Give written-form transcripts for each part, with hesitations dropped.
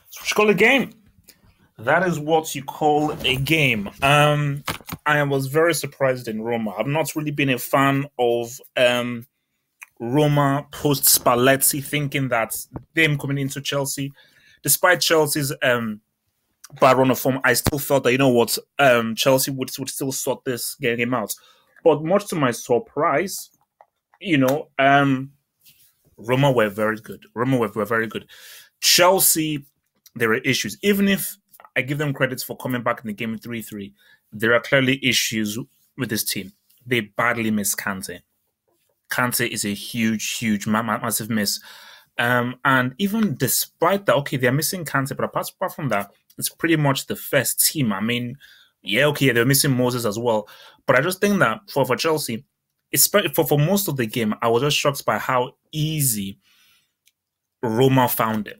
It's what you call a game. That is what you call a game. I was very surprised in Roma. I've not really been a fan of Roma post Spalletti, thinking that them coming into Chelsea, despite Chelsea's bad run of form, I still felt that Chelsea would still sort this game out. But much to my surprise, you know, Roma were very good. Roma were very good. Chelsea, there are issues. Even if I give them credits for coming back in the game 3-3, there are clearly issues with this team. They badly miss Kante. Kante is a huge, massive miss. And even despite that, okay, they're missing Kante, but apart from that, it's pretty much the first team. I mean, yeah, okay, they're missing Moses as well. But I just think that for Chelsea, especially for most of the game, I was just shocked by how easy Roma found it.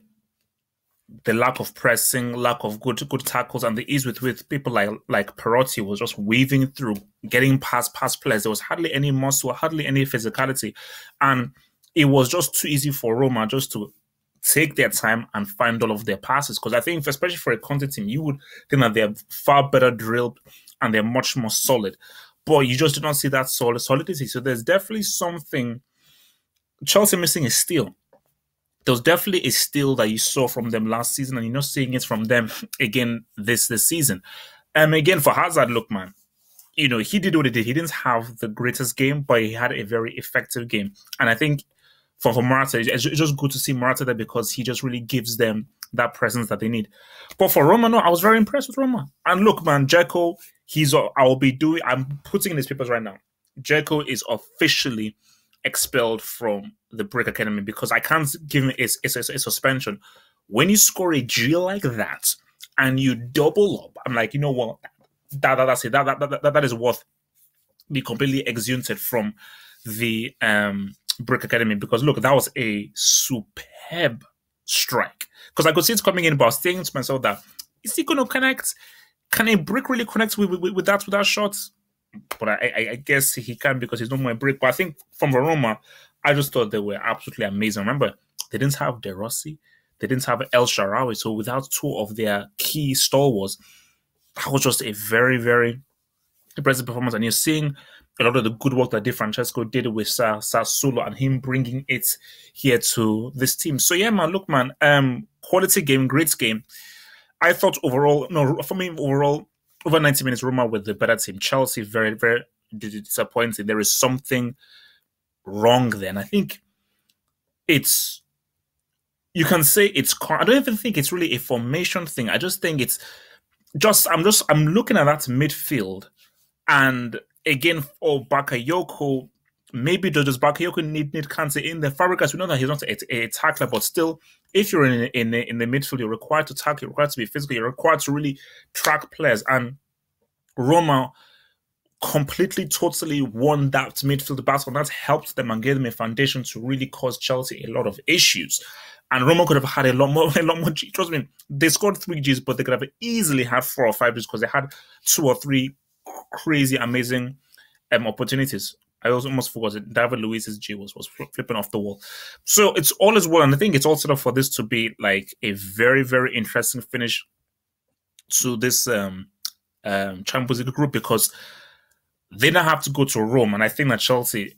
The lack of pressing, lack of good tackles, and the ease with people like Perotti was just weaving through, getting past players. There was hardly any muscle, hardly any physicality, and it was just too easy for Roma just to take their time and find all of their passes. Because I think, especially for a Conte team, you would think that they're far better drilled and they're much more solid, but you just do not see that solidity. So there's definitely something. Chelsea missing a steal. There was definitely a steal that you saw from them last season, and you're not seeing it from them again this season. Again, for Hazard, look, man, he did what he did. He didn't have the greatest game, but he had a very effective game. And I think for Morata, it's just good to see Morata there because he just really gives them that presence that they need. But for Roma, no, I was very impressed with Roma. And look, man, Dzeko, I'm putting in his papers right now. Dzeko is officially expelled from the Brick Academy because I can't give him a suspension. When you score a G like that and you double up, I'm like, you know what? That's it. That is worth be completely exunted from the Brick Academy because look, that was a superb strike. Because I could see it coming in, but I was thinking to myself that is he going to connect? Can a Brick really connect with that shot? But I guess he can because he's not my Brick. But I think from Roma, I just thought they were absolutely amazing. Remember, they didn't have De Rossi, they didn't have El Shaarawy, so without two of their key stalwarts, that was just a very, very impressive performance. And you're seeing a lot of the good work that Di Francesco did with Sassuolo and him bringing it here to this team. So yeah, man, look, man, quality game, great game. I thought overall, over 90 minutes, Roma with the better team. Chelsea, very, very disappointing. There is something wrong there. And I think you can say I don't even think it's really a formation thing. I just think I'm looking at that midfield. And again, for Bakayoko, maybe does Bakayoko need Kante in there? Fabregas, we know that he's not a tackler, but still, if you're in the midfield, you're required to tackle, you're required to be physical, you're required to really track players. And Roma completely, totally won that midfield battle, and that helped them and gave them a foundation to really cause Chelsea a lot of issues. And Roma could have had a lot more G. Trust me, they scored 3 Gs, but they could have easily had 4 or 5 Gs because they had 2 or 3 crazy, amazing opportunities. I almost forgot it. David Luiz's G was flipping off the wall. So it's all as well. And I think it's all set up for this to be like a very, very interesting finish to this Champions League group because they now have to go to Rome. And I think that Chelsea,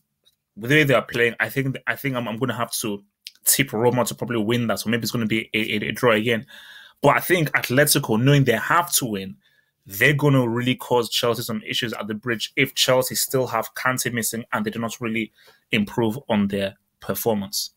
the way they are playing, I think I'm going to have to tip Roma to probably win that. So maybe it's going to be a draw again. But I think Atletico, knowing they have to win, they're going to really cause Chelsea some issues at the bridge if Chelsea still have Kante missing and they do not really improve on their performance.